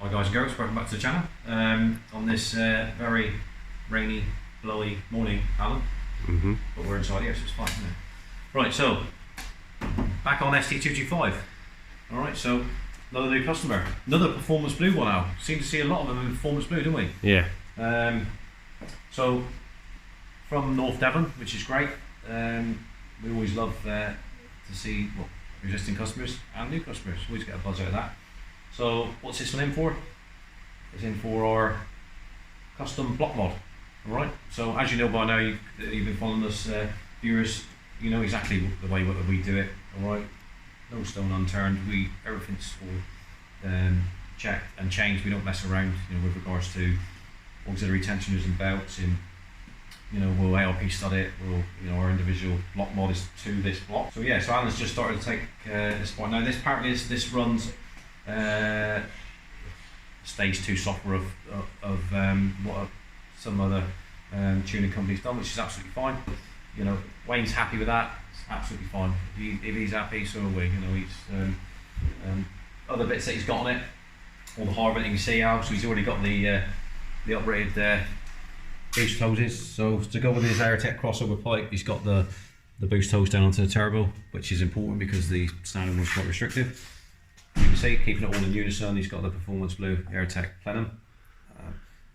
Hi guys and girls, welcome back to the channel. On this very rainy, blowy morning, Alan. But we're inside here, so it's fine, isn't it? Right, so back on ST225. Alright, so another new customer. Another performance blue one now. Seem to see a lot of them in performance blue, don't we? Yeah. So from North Devon, which is great. We always love to see existing customers and new customers. Always get a buzz out of that. So what's this one in for? It's in for our custom block mod. Alright, so as you know by now, you've been following us, viewers, you know exactly the way that we do it. Alright, no stone unturned. Everything's all checked and changed. We don't mess around, with regards to auxiliary tensioners and belts. We'll ALP stud it. Our individual block mod is to this block. So yeah, so Alan's just started to take this part. Now this apparently this runs stage 2 software of what some other tuning companies done, which is absolutely fine. Wayne's happy with that. It's absolutely fine. If he's happy, so are we. He's other bits that he's got on it, all the hardware that you can see out. So he's already got the uprated boost hoses. So to go with his Airtech crossover pipe, he's got the boost hose down onto the turbo, which is important because the standard one's quite restrictive. You can see, keeping it all in unison, he's got the performance blue Airtech plenum,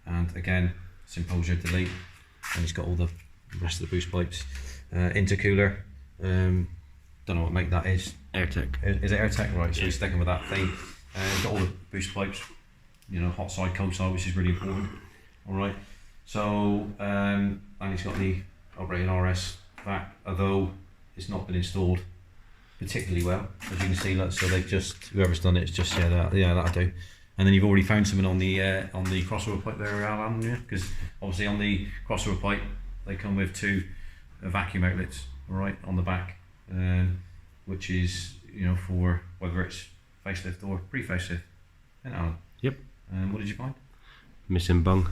and again, Symposia delete, and he's got all the rest of the boost pipes. Intercooler, don't know what make that is. Airtech. Is it Airtech? Right, so he's sticking with that thing. He's got all the boost pipes, hot side, cold side, which is really important. Alright, so, and he's got the operating RS back, although it's not been installed particularly well, as you can see. So they've just, whoever's done it's just that'll do. And then you've already found something on the crossover pipe there, Alan, yeah? Because obviously on the crossover pipe they come with 2 vacuum outlets, right, on the back, which is for whether it's facelift or pre-facelift. And Alan. Yep. What did you find? Missing bung.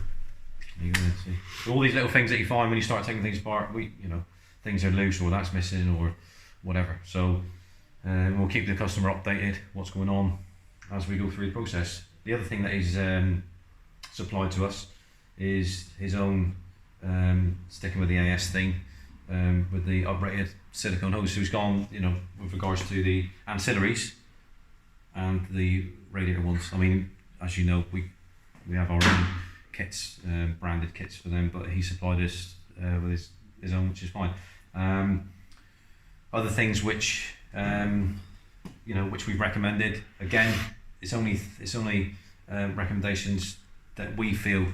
You can see. So all these little things that you find when you start taking things apart, things are loose or that's missing or whatever. So we'll keep the customer updated what's going on as we go through the process. The other thing that is supplied to us is his own sticking with the AS thing, with the uprated silicone hose. So he's gone, with regards to the ancillaries and the radiator ones. I mean, as you know, we have our own kits, branded kits for them, but he supplied us with his own, which is fine. Other things which which we've recommended, again, it's only recommendations that we feel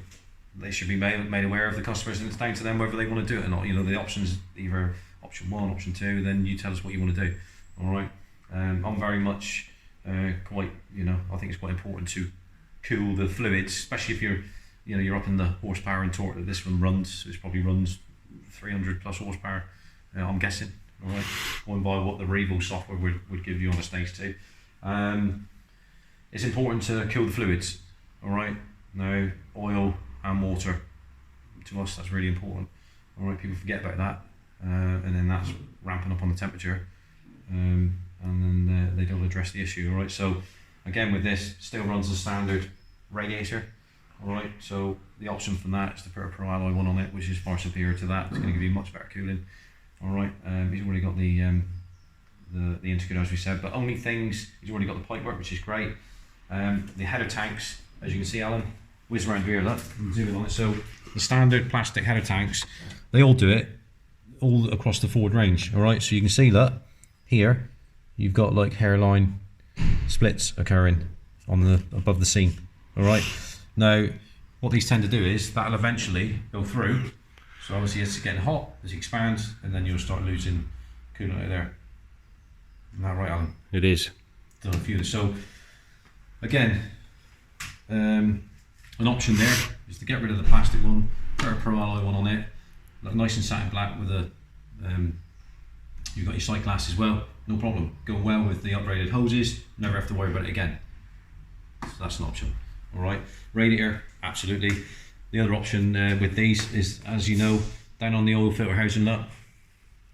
they should be made aware of the customers, and it's down to them whether they want to do it or not. The options, either option 1, option 2, then you tell us what you want to do. All right. I'm very much quite, I think it's quite important to cool the fluids, especially if you're up in the horsepower and torque that this one runs. This probably runs 300 plus horsepower, I'm guessing. All right, going by what the Revo software would give you on a stage 2. It's important to cool the fluids. All right, now oil and water, to us that's really important. All right, people forget about that, and then that's ramping up on the temperature, and then they don't address the issue. All right, so again with this, still runs the standard radiator. All right, so the option from that is to put a Pro Alloy one on it, which is far superior to that. It's going to give you much better cooling. All right, he's already got the intercooler, as we said, but only things, he's already got the pipework, which is great. The header tanks, as you can see, Alan, whiz around here, look, zoom in on it. So the standard plastic header tanks, they all do it all across the forward range. All right, so you can see that here, you've got like hairline splits occurring on the above the seam. All right. Now, what these tend to do is that'll eventually go through. So obviously it's getting hot as it expands, and then you'll start losing coolant out there. Isn't that right, Alan? It is. Done a few. So again, an option there is to get rid of the plastic one, put a Pro Alloy one on it, look nice and satin black with a. You've got your sight glass as well. No problem. Go well with the uprated hoses. Never have to worry about it again. So that's an option. All right, radiator, absolutely. The other option with these is, as you know, down on the oil filter housing nut,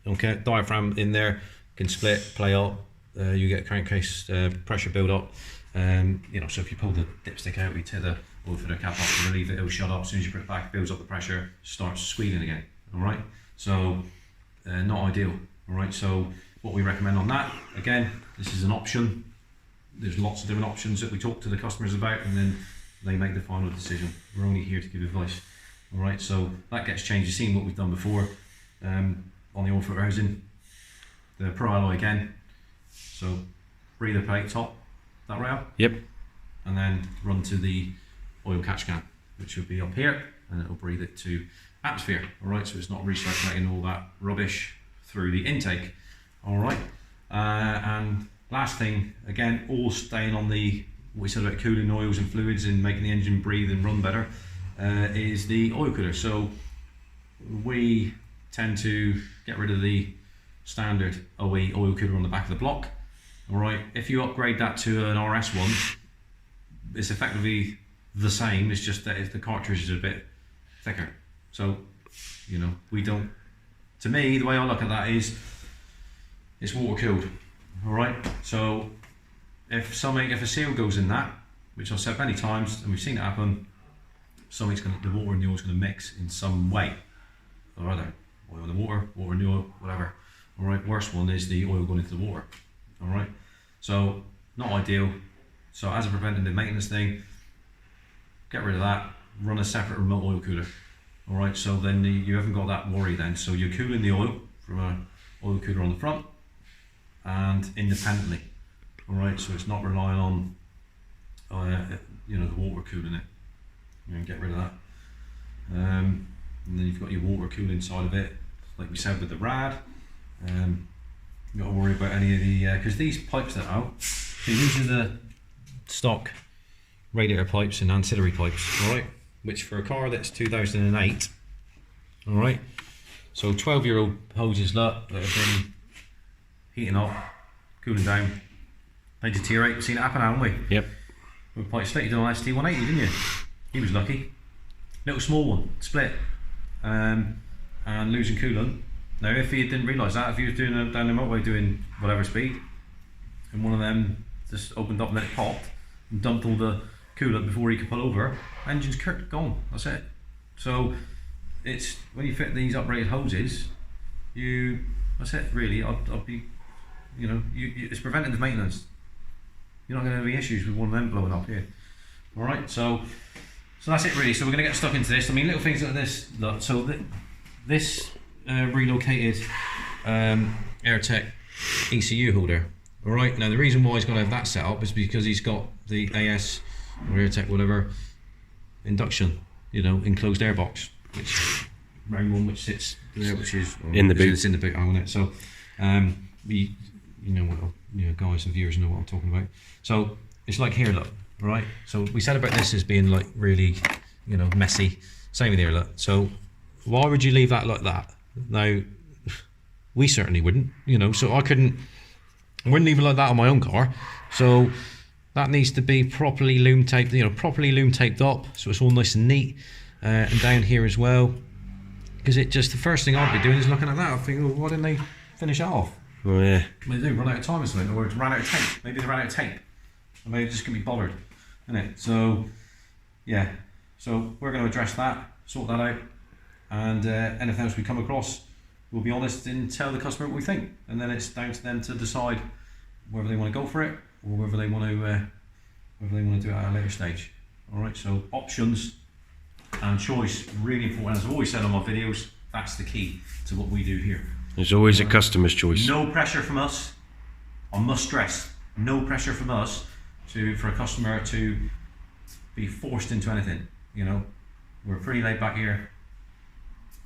okay, diaphragm in there, can split, play up, you get crankcase pressure build up, You know, so if you pull the dipstick out, we take the oil filter cap off, relieve it, it'll shut up. As soon as you put it back, it builds up the pressure, starts squealing again. All right, so not ideal. All right, so what we recommend on that, again, this is an option. There's lots of different options that we talk to the customers about, and then they make the final decision. We're only here to give advice. All right, so that gets changed. You've seen what we've done before on the oil filter housing. The Pro Alloy again. So breather plate top, that right up? Yep. And then run to the oil catch can, which will be up here, and it'll breathe it to atmosphere. All right, so it's not recirculating all that rubbish through the intake. All right, and last thing, again, all staying on the what we said about cooling oils and fluids and making the engine breathe and run better, is the oil cooler. So we tend to get rid of the standard OE oil cooler on the back of the block. All right, if you upgrade that to an RS one, it's effectively the same. It's just that if the cartridge is a bit thicker. So, you know, we don't. To me, the way I look at that is, it's water cooled. All right. So, if a seal goes in that, which I've said many times, and we've seen it happen, the water and the oil's going to mix in some way or other. Oil in the water, water in the oil, whatever. All right. Worst one is the oil going into the water. All right. So, not ideal. So, as a preventative maintenance thing, get rid of that. Run a separate remote oil cooler. All right. So then you haven't got that worry then. So you're cooling the oil from an oil cooler on the front and independently. All right. So it's not relying on, you know, the water cooling it. You know, get rid of that. And then you've got your water cooling side of it, like we said with the rad. You got to worry about any of the because these pipes that are out. See, these are the stock radiator pipes and ancillary pipes, all right, which for a car that's 2008, all right, so 12-year-old hoses that have been heating up, cooling down, they deteriorate. We've seen it happen, haven't we? Yep. With pipe split, you did on ST180, didn't you? He was lucky. Little small one, split, and losing coolant. Now, if he didn't realise that, if he was doing down the motorway doing whatever speed, and one of them just opened up and then it popped and dumped all the coolant before he could pull over, engine's gone. That's it. So it's when you fit these uprated hoses, that's it really. I'd be, you know, it's preventative maintenance. You're not going to have any issues with one of them blowing up here. All right, so that's it really. So we're going to get stuck into this. I mean, little things like this. Look, so this relocated AirTech ECU holder. All right. Now the reason why he's got to have that set up is because he's got the AS or AirTech whatever induction, you know, enclosed air box, which round one which sits there, which is in the boot. It's in the boot on it. So we, you know, what, you know, guys and viewers know what I'm talking about. So it's like here, look. All right. So we said about this as being like really, you know, messy. Same with here, look. So why would you leave that like that? Now, we certainly wouldn't, you know. So I wouldn't leave it like that on my own car. So that needs to be properly loom taped, you know, properly loom taped up, so it's all nice and neat, and down here as well. Because it just, the first thing I'd be doing is looking at that. I think, well, why didn't they finish it off? Oh yeah. Maybe they run out of time or something, or ran out of tape. Maybe they ran out of tape, or maybe they just couldn't be bothered, innit? So yeah, so we're going to address that, sort that out, and anything else we come across, we'll be honest and tell the customer what we think, and then it's down to them to decide whether they want to go for it or whether they want to do it at a later stage. All right, so options and choice, really important. As I've always said on my videos, that's the key to what we do here. There's always a customer's choice. No pressure from us. I must stress, no pressure from us for a customer to be forced into anything. You know, we're pretty laid back here.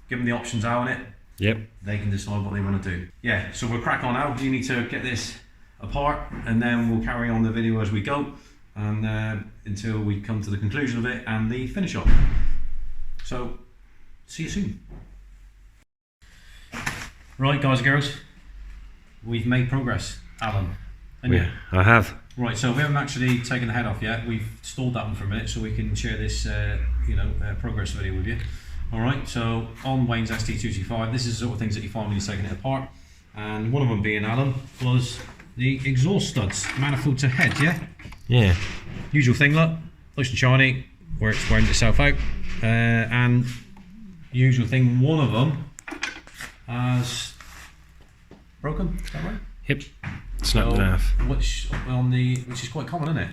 Give them the options out on it. Yep. They can decide what they want to do. Yeah, so we'll crack on now. You need to get this apart, and then we'll carry on the video as we go, and until we come to the conclusion of it and the finish up. So, see you soon. Right, guys and girls, we've made progress, Alan. Yeah, I have. Right, so we haven't actually taken the head off yet. We've stalled that one for a minute so we can share this, progress video with you. All right, so on Wayne's ST225, this is the sort of things that you find when you're taking it apart. And one of them being, Alan, was the exhaust studs, manifold to head, yeah? Yeah. Usual thing, look, nice and shiny, where it's wearing itself out. And usual thing, one of them has broken, is that right? Yep. Snapped in half. Which is quite common, isn't it?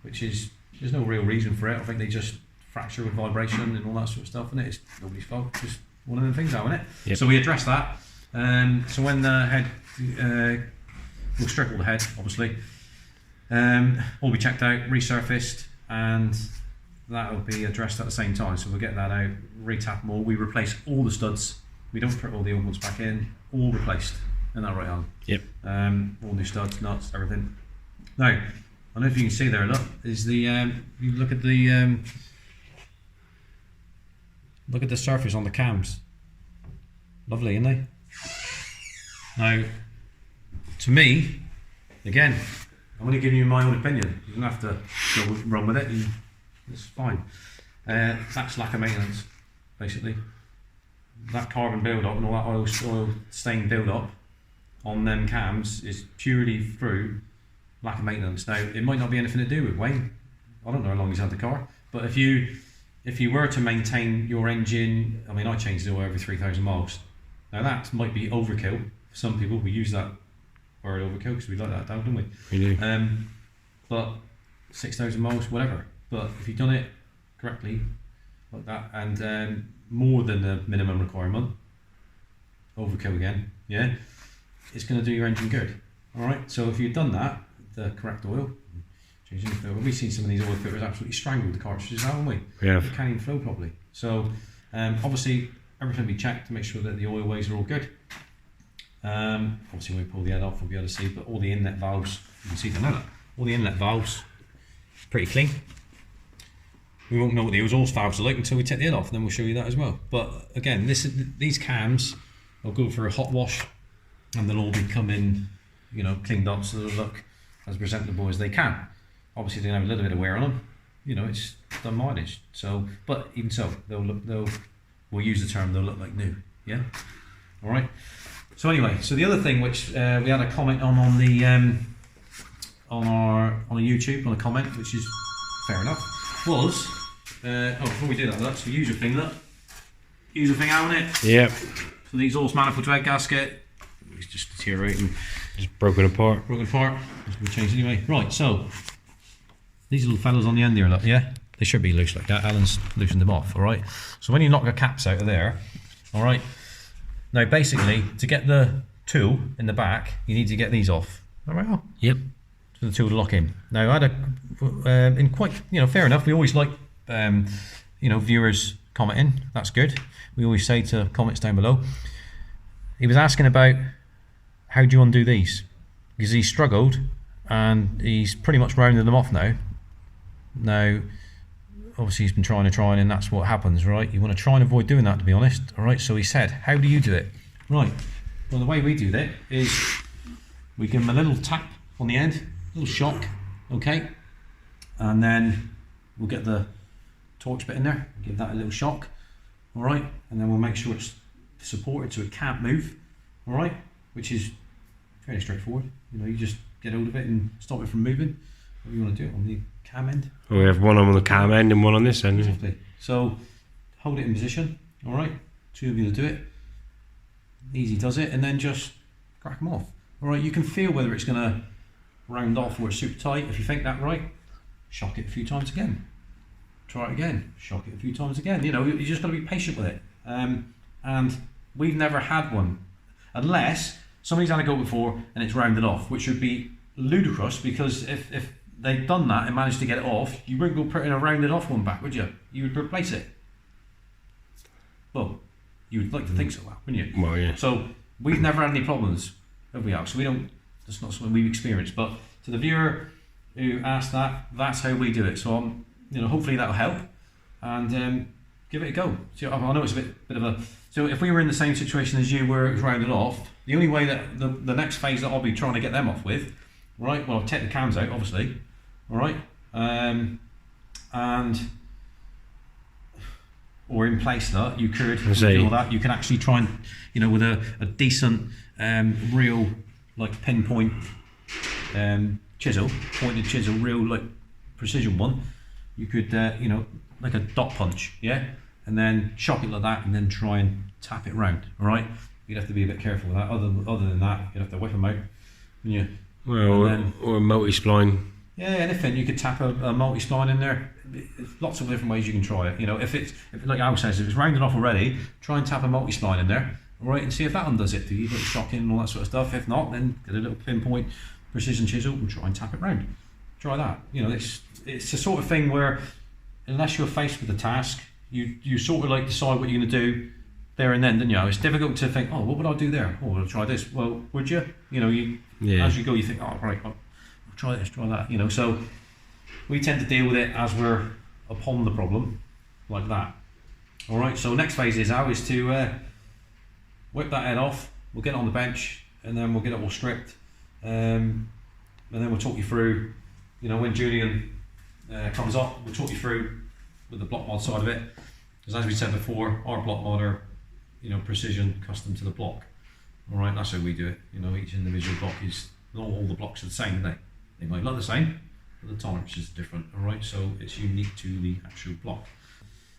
Which is, there's no real reason for it. I think they just fracture with vibration and all that sort of stuff, and it's nobody's fault. Just one of them things, now, isn't it? Yep. So we addressed that. So when the head, we'll strip all the head, obviously. All be checked out, resurfaced, and that will be addressed at the same time. So we'll get that out, re-tap them all. We replace all the studs. We don't put all the old ones back in. All replaced. Isn't that right, Alan? Yep. All new studs, nuts, everything. Now, I don't know if you can see there. Look, is the you look at the surface on the cams. Lovely, isn't they? Now, to me, again, I'm only giving you my own opinion. You don't have to go run with it. It's fine. That's lack of maintenance, basically. That carbon build-up and all that oil stain build-up on them cams is purely through lack of maintenance. Now, it might not be anything to do with Wayne. I don't know how long he's had the car, but if you were to maintain your engine, I mean, I changed the oil every 3,000 miles. Now that might be overkill for some people. We use that word overkill because we like that down, don't we? We do. But 6,000 miles, whatever. But if you've done it correctly, like that, and more than the minimum requirement, overkill again, yeah, it's going to do your engine good. All right. So if you've done that, the correct oil, changing the filter. We've seen some of these oil filters absolutely strangled the cartridges, haven't we? Yeah. They can't even flow properly. So obviously everything will be checked to make sure that the oil ways are all good. Obviously when we pull the head off, we'll be able to see, but all the inlet valves, you can see them now. All the inlet valves, pretty clean. We won't know what the exhaust valves are like until we take the head off, and then we'll show you that as well. But again, these cams will go for a hot wash, and they'll all be coming, cleaned up so they'll look as presentable as they can. Obviously, they're gonna have a little bit of wear on them. It's done mileage. So, but even so, we'll use the term, they'll look like new. Yeah. All right. So anyway, so the other thing which we had a comment on the on YouTube on a comment, which is fair enough, was before we do that, that's the usual thing. Look, usual thing out on it. Yep. So the exhaust manifold drag gasket, it's just deteriorating, just broken apart. It's gonna be changed anyway. Right. So these little fellas on the end there, look, yeah, they should be loose like that. Alan's loosened them off. All right. So when you knock the caps out of there, all right. Now, basically, to get the tool in the back, you need to get these off. All right, Al? Yep. For the tool to lock in. Now, I had in quite, fair enough. We always like, viewers commenting. That's good. We always say to comments down below. He was asking about how do you undo these, because he struggled, and he's pretty much rounded them off now. Now, obviously he's been trying, and that's what happens, right? You want to try and avoid doing that, to be honest. All right, so he said, how do you do it? Right, well, the way we do that is we give him a little tap on the end, a little shock, okay? And then we'll get the torch bit in there, give that a little shock, all right? And then we'll make sure it's supported so it can't move, all right? Which is fairly straightforward. You just get hold of it and stop it from moving. What do you want to do on the cam end? Well, we have one on the cam end and one on this end. Exactly. So hold it in position, all right? Two of you will do it. Easy does it, and then just crack them off. All right, you can feel whether it's going to round off or it's super tight. If you think that right, shock it a few times again. Try it again, shock it a few times again. You just got to be patient with it. And we've never had one, unless somebody's had a go before and it's rounded off, which would be ludicrous, because if they'd done that and managed to get it off, you wouldn't go putting a rounded off one back, would you? You would replace it. Well, you would like to think so, wouldn't you? Well, yeah. So we've never had any problems, have we, Al? So we don't, that's not something we've experienced. But to the viewer who asked that, that's how we do it. So hopefully that'll help, and give it a go. So I know it's a bit of a. So if we were in the same situation as you, where it was rounded off, the only way that the next phase that I'll be trying to get them off with, right? Well, I'll take the cams out, obviously, all right, and or in place that you could do all that. You can actually try and with a decent real like pinpoint chisel, pointed chisel, real like precision one, you could you know, like a dot punch, yeah, and then shock it like that, and then try and tap it round. All right, you'd have to be a bit careful with that. Other than that, you'd have to whip them out. Yeah. Well, or a multi-spline. Yeah, anything. You could tap a multi-spline in there. Lots of different ways you can try it. You know, if like Al says, if it's rounded off already, try and tap a multi-spline in there, all right, and see if that undoes it. Do you get shocking and all that sort of stuff? If not, then get a little pinpoint precision chisel and try and tap it round. Try that. You know, it's the sort of thing where, unless you're faced with a task, you sort of like decide what you're going to do there and then, don't you? It's difficult to think, oh, what would I do there? Oh, I'll try this. Well, would you? You know, as you go, you think, oh, right, I'll try this, try that. You know, so we tend to deal with it as we're upon the problem, like that. All right. So next phase is to whip that head off. We'll get it on the bench, and then we'll get it all stripped, and then we'll talk you through. You know, when Julian comes up, we'll talk you through with the block mod side of it, because as we said before, our block mod are, you know, precision, custom to the block. All right, that's how we do it. You know, each individual block is, not all the blocks are the same, are they? They might look the same, but the tolerance is different. All right, so it's unique to the actual block.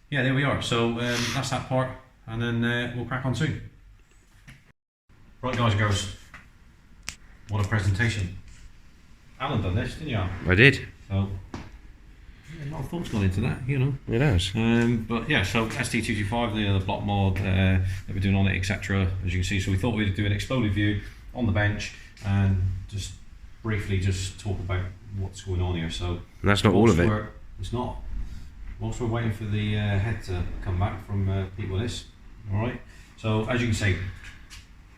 Yeah, there we are. So that's that part, and then we'll crack on soon. Right, guys and girls, what a presentation. Alan done this, didn't you, Alan? I did. So, yeah, a lot of thoughts gone into that, you know. It has. But yeah, so ST225, the block mod that we're doing on it, etc. As you can see, so we thought we'd do an exploded view on the bench and just briefly just talk about what's going on here. So, and that's not all of it. It's not. Whilst we're waiting for the head to come back from people this. All right. So as you can see,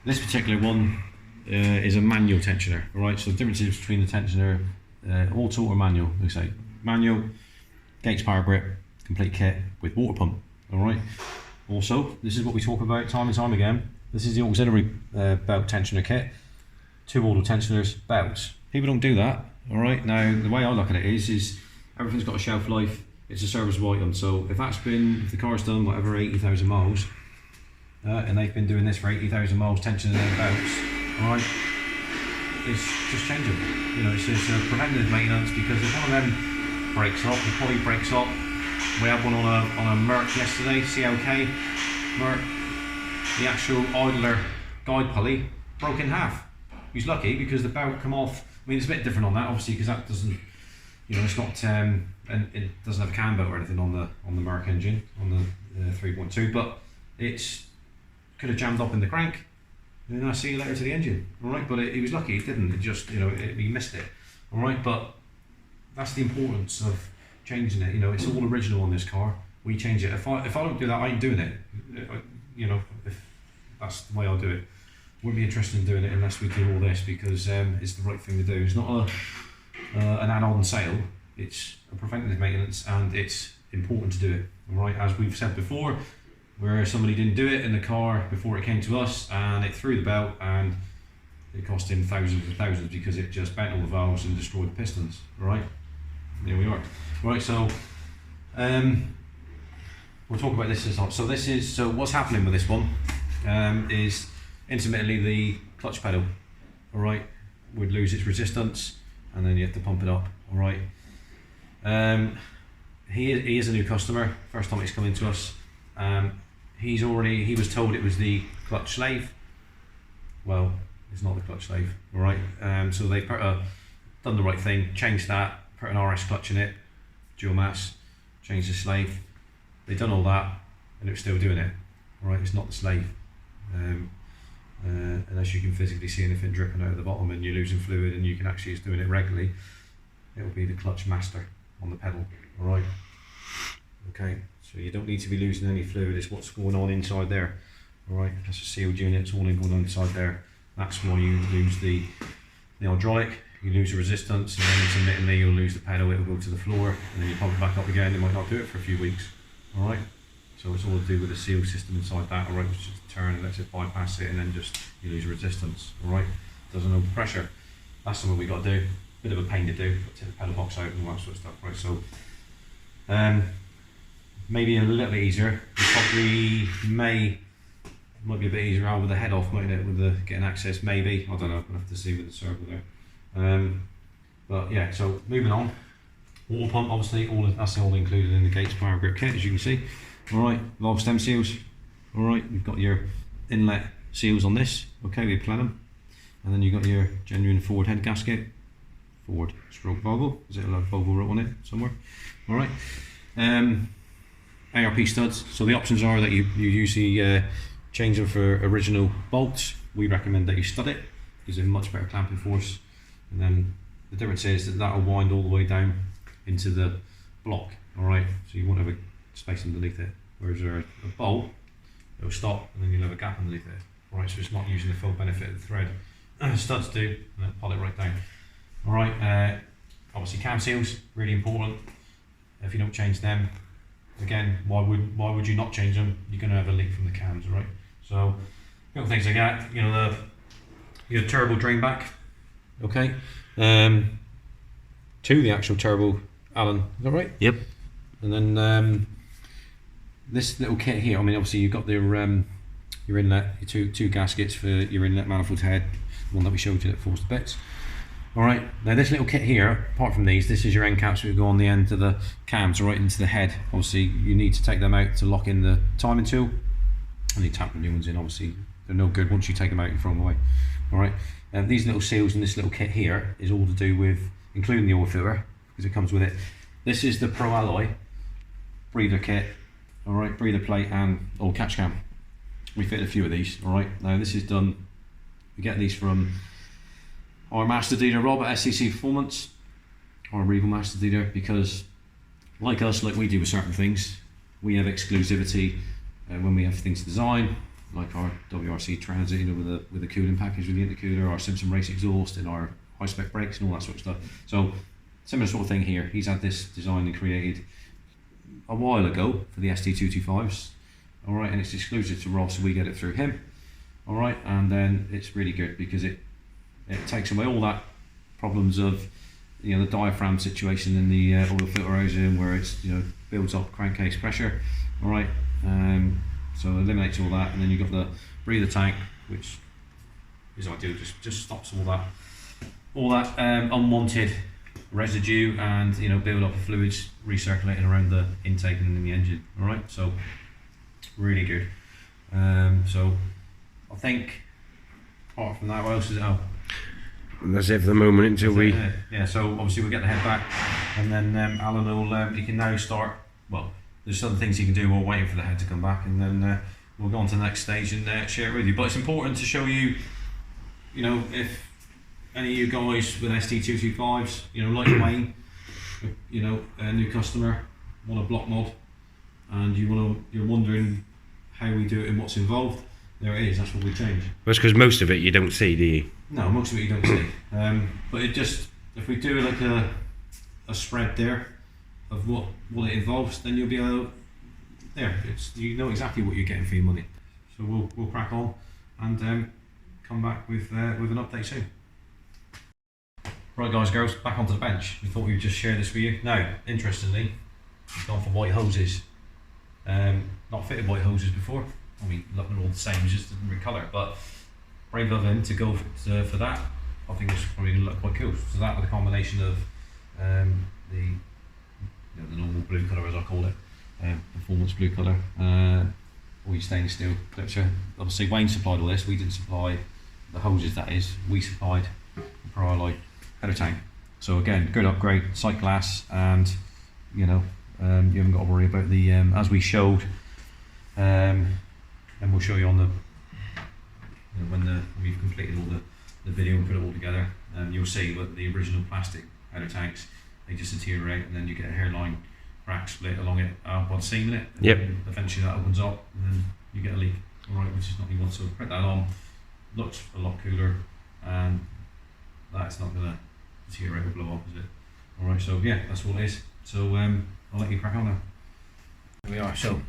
this particular one is a manual tensioner. All right. So the differences between the tensioner, auto or manual. We say manual, Gates power grip, complete kit with water pump. All right. Also, this is what we talk about time and time again. This is the auxiliary belt tensioner kit. 2 auto tensioners, belts. People don't do that. All right. Now the way I look at it is everything's got a shelf life. It's a serviceable item. So if the car's done whatever 80,000 miles, and they've been doing this for 80,000 miles, tensioning their belts, all right, it's just changeable. You know, it's just preventative maintenance, because if one of them breaks up, the pulley breaks up. We had one on a Merc yesterday, CLK Merc. The actual idler guide pulley broke in half. He's lucky because the belt come off. I mean, it's a bit different on that, obviously, because that doesn't, you know, it's not, and it doesn't have a cam belt or anything on the Merc engine, on the 3.2, but it's could have jammed up in the crank, and then I see you later to the engine. All right, but he was lucky, it didn't. It just, you know, he missed it. All right, but that's the importance of changing it. You know, it's all original on this car. We change it. If I don't do that, I ain't doing it. You know, if that's the way I'll do it. Wouldn't be interested in doing it unless we do all this, because it's the right thing to do. It's not an add-on sale. It's a preventative maintenance, and it's important to do it. All right, as we've said before, where somebody didn't do it in the car before it came to us, and it threw the belt, and it cost him thousands and thousands because it just bent all the valves and destroyed the pistons. All right, there we are. All right, so we'll talk about this as well. So what's happening with this one is intermittently the clutch pedal, all right, would lose its resistance, and then you have to pump it up. All right. He is a new customer, first time he's come into us. He was told it was the clutch slave. Well, it's not the clutch slave, all right. So they done the right thing, changed that, put an RS clutch in it, dual mass, changed the slave. They've done all that, and it's still doing it. All right, it's not the slave. Unless you can physically see anything dripping out of the bottom and you're losing fluid, and you can actually is doing it regularly, it will be the clutch master on the pedal. All right. Okay. So you don't need to be losing any fluid. It's what's going on inside there. All right. That's a sealed unit. It's all going on inside there. That's why you lose the hydraulic. You lose the resistance, and then intermittently you'll lose the pedal. It will go to the floor, and then you pump it back up again. It might not do it for a few weeks. All right. So it's all to do with the seal system inside that. All right. Which just turn and lets it bypass it, and then just you lose resistance. All right. Doesn't over pressure. That's something we got to do. Bit of a pain to do. Got to take the pedal box out and all that sort of stuff. Right. So maybe a little bit easier. We probably might be a bit easier out with the head off, mightn't it? With the getting access, maybe. I don't know. We'll have to see with the servo there. But yeah, so moving on. Water pump, obviously, that's all included in the Gates Power Grip kit, as you can see. All right, valve stem seals. All right, you've got your inlet seals on this. Okay, we plan them, and then you've got your genuine forward head gasket, forward stroke Volvo. Is it a Volvo wrote on it somewhere? All right. ARP studs. So the options are that you usually change them for original bolts. We recommend that you stud it because they're much better clamping force. And then the difference is that will wind all the way down into the block. All right. So you won't have a space underneath it. Whereas a bolt, it'll stop and then you'll have a gap underneath it. All right. So it's not using the full benefit of the thread. Studs do, and then pull it right down. All right. Obviously cam seals, really important. If you don't change them, again, why would you not change them? You're going to have a leak from the cams, right? So, little things like that. You know, your turbo drain back. Okay. To the actual turbo, Alan. Is that right? Yep. And then this little kit here. I mean, obviously you've got your inlet, your two gaskets for your inlet manifold head, the one that we showed you that forced the bits. Alright, now this little kit here, apart from these, this is your end caps that go on the end of the cams right into the head. Obviously you need to take them out to lock in the timing tool, and you tap the new ones in. Obviously they're no good once you take them out, you throw them away. Alright, these little seals in this little kit here is all to do with, including the oil filter, because it comes with it. This is the Pro Alloy breather kit, alright, breather plate and old catch cam. We fit a few of these, alright. Now this is done, we get these from our master dealer Rob at SCC Performance, our Regal master dealer, because like us, like we do with certain things, we have exclusivity when we have things to design, like our WRC Transit, you know, with the cooling package with the intercooler, our Simpson race exhaust, and our high spec brakes and all that sort of stuff. So similar sort of thing here. He's had this designed and created a while ago for the ST225s, all right, and it's exclusive to Rob, so we get it through him, all right, and then it's really good because it takes away all that problems of, you know, the diaphragm situation in the oil filter housing where it's, you know, builds up crankcase pressure. All right, so it eliminates all that, and then you've got the breather tank, which is ideal. Just stops all that unwanted residue and, you know, build up of fluids recirculating around the intake and in the engine. All right, so really good. So I think apart from that, what else is it? Oh, that's it for the moment until we... Yeah, so obviously we'll get the head back, and then Alan will, he can now start, well, there's other things he can do while waiting for the head to come back, and then we'll go on to the next stage and share it with you. But it's important to show you, you know, if any of you guys with ST225s, you know, like Wayne, you know, a new customer, want a block mod, and you're wondering how we do it and what's involved, there it is, that's what we change. That's because most of it you don't see, do you? No, most of it you don't see. But it just, if we do like a spread there of what it involves, then you'll be able, you know exactly what you're getting for your money. So we'll crack on and come back with an update soon. Right guys, girls, back onto the bench. We thought we would just share this with you. Now, interestingly, we've gone for white hoses. Not fitted white hoses before. I mean, look, they're all the same, it's just a different colour, but brave of him to go for that. I think it's probably going to look quite cool. So that with a combination of the normal blue colour, as I call it, performance blue colour, all your stainless steel clips. Obviously Wayne supplied all this, we didn't supply the hoses, that is, we supplied the Pro Alloy header tank. So again, good upgrade, sight glass, and you know, you haven't got to worry about the, as we showed, and we'll show you on the, you know, when we've completed all the video and put it all together, you'll see that the original plastic header tanks, they just deteriorate, and then you get a hairline crack split along it while seaming it. And yep. Eventually that opens up, and then you get a leak. All right, which is not what you want. So put that on, looks a lot cooler, and that's not going to deteriorate or blow up, is it? All right, so yeah, that's all it is. So I'll let you crack on now. There we are. So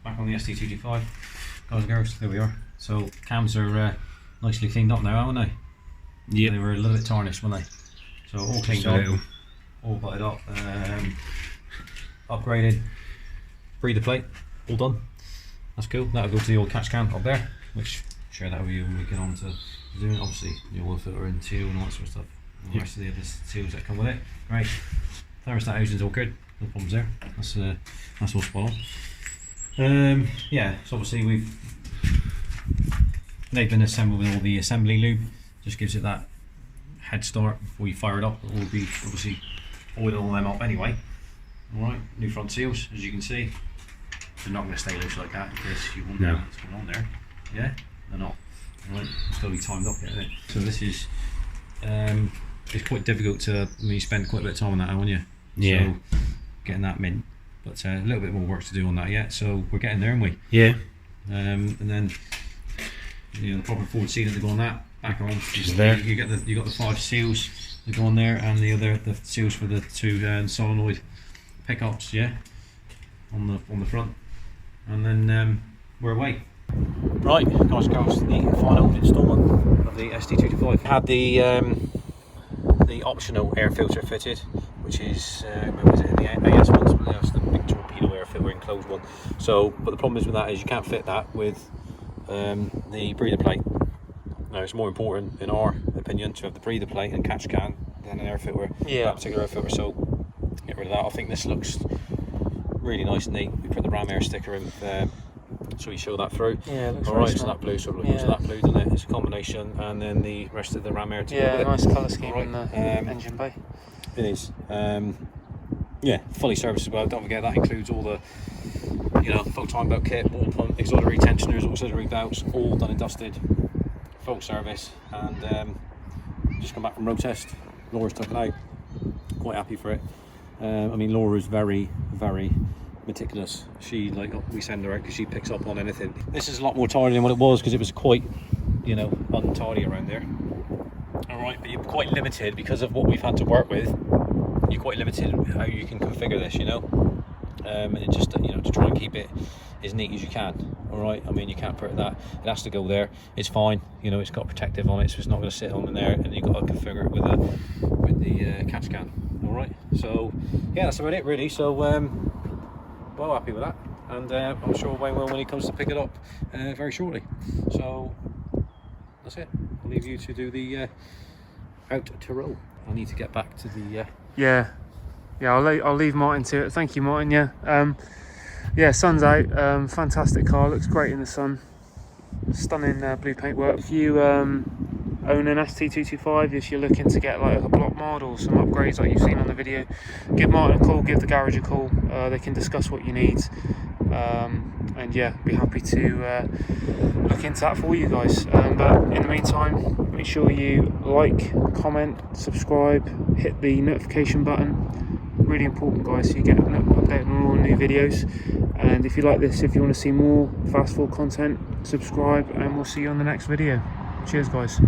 back on the ST225, guys and girls. There we are. So cams are nicely cleaned up now, aren't they? Yeah. They were a little bit tarnished, weren't they? So all cleaned up, all butted up, upgraded, breather plate, all done. That's cool. That'll go to the old catch can up there, which share that with you when we get on to doing it. Obviously the oil filter and seal and all that sort of stuff. and the rest of the other seals that come with it. Great. Thermostat housing's all good, no problems there. That's all spot on. Yeah, so obviously they've been assembled with all the assembly lube. Just gives it that head start before you fire it up. It will be obviously oiling all them up anyway. Alright, new front seals, as you can see. They're not going to stay loose like that because you won't know what's going on there. Yeah, they're not. Right, it's got to be timed up yet, isn't it? So this is, it's quite difficult to, you spend quite a bit of time on that, haven't you? Yeah. So, getting that mint. But a little bit more work to do on that yet, so we're getting there, aren't we? Yeah. And then, the proper forward sealant to go on that, back on. Just there. You got the 5 seals that go on there, and the seals for the 2 solenoid pickups, yeah, on the front, and then we're away. Right, guys, girls, the final instalment of the ST225 had the optional air filter fitted, which is where was it, in the AS ones, but that's the big torpedo air filter enclosed one. So, but the problem is with that is you can't fit that with the breather plate. Now, it's more important, in our opinion, to have the breather plate and catch can than an air filter. Yeah. That particular air filter. So, get rid of that. I think this looks really nice and neat. We put the Ram Air sticker in, so you show that through. Yeah, it looks Alright, very so smart. that blue, so it looks that blue, doesn't it? It's a combination, and then the rest of the Ram Air to go Yeah, with it. nice colour scheme Alright, in the engine bay. It is. Yeah, fully serviceable. Don't forget that includes all the, full time belt kit, water pump, auxiliary tensioners, auxiliary belts, all done and dusted, full service, and just come back from road test. Laura's took it out. Quite happy for it. I mean, Laura's very, very meticulous. She, we send her out because she picks up on anything. This is a lot more tidy than what it was because it was quite, untidy around there. Alright, but you're quite limited because of what we've had to work with. You're quite limited how you can configure this, and it just, to try and keep it as neat as you can. Alright, I mean, you can't put that, it has to go there. It's fine, it's got protective on it, so it's not going to sit on in there, and you've got to configure it with the catch can. Alright, so yeah, that's about it really. So well happy with that, and I'm sure Wayne will when he comes to pick it up very shortly. So that's it. I'll leave you to do the out to roll. I need to get back to the Yeah, I'll leave Martin to it. Thank you, Martin. Yeah, sun's out. Fantastic car, looks great in the sun. Stunning blue paintwork. If you own an ST225, if you're looking to get like a block mod or some upgrades like you've seen on the video, give Martin a call, give the garage a call. They can discuss what you need, and yeah, be happy to look into that for you guys. But in the meantime, make sure you like, comment, subscribe, hit the notification button. Really important, guys, so you get an update on all new videos. And if you like this, if you want to see more fast forward content, subscribe, and we'll see you on the next video. Cheers, guys.